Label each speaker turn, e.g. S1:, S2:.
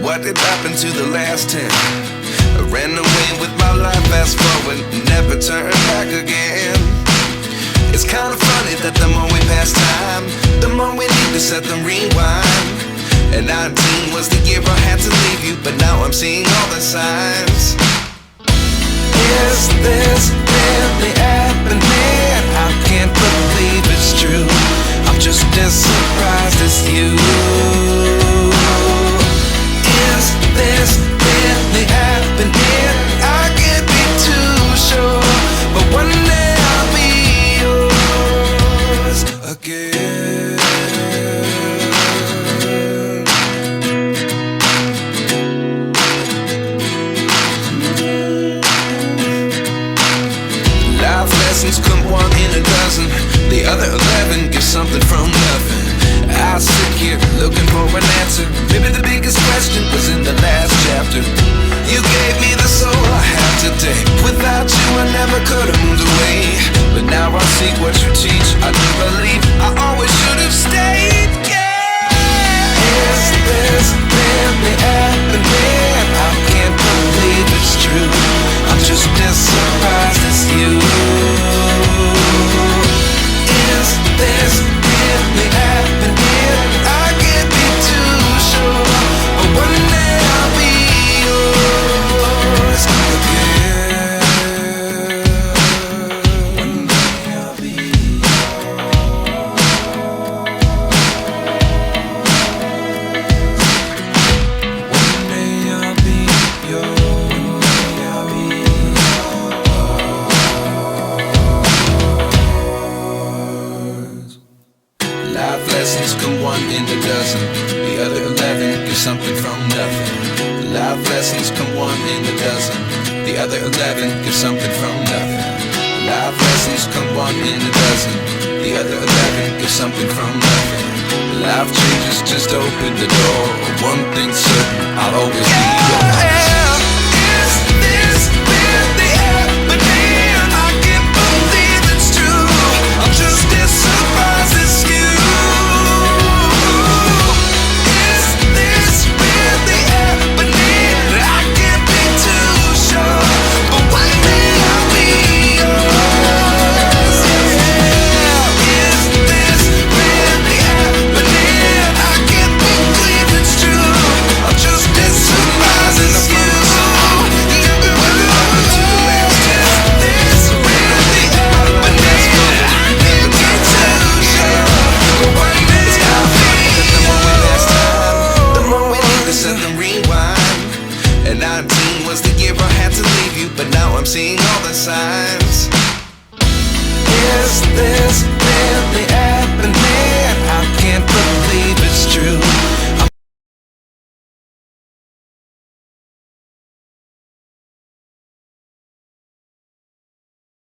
S1: What did happen to the last 10? I ran away with my life, fast forward, never turn back again. It's kind of funny that the more we pass time, the more we need to set them rewind. And 19 was the year I had to leave you, but now I'm seeing all the signs. Is this really happening? I can't believe it's true. I'm just as surprised as you. Is this really happening? I can't be too sure, but one day I'll be yours again. Life lessons come one in a dozen. The other 11 give something from nothing. I sit here looking for an answer. Maybe the biggest question was in the last chapter. You gave me the soul I have today. Without you I never could have moved away. But now I see what you teach. I do believe I always should have stayed. Yeah. Is this really happening? I can't believe it's true. I'm just as surprised as you. Is this really happening? I can't be too sure, but one day I'll be yours again. One day I'll be yours. One day I'll be yours. One day I'll be yours. Life lessons come one in a dozen. The other 11 give something from nothing. Life lessons come one in a dozen. The other 11 give something from nothing. Life lessons come one in a dozen. The other 11 give something from nothing. Life changes, just open the door. One thing's certain, I'll always be yours. Is this really happening? I can't believe it's true. I'm just as surprised as you. And 19 was the year I had to leave you, but now I'm seeing all the signs. Is this really happening?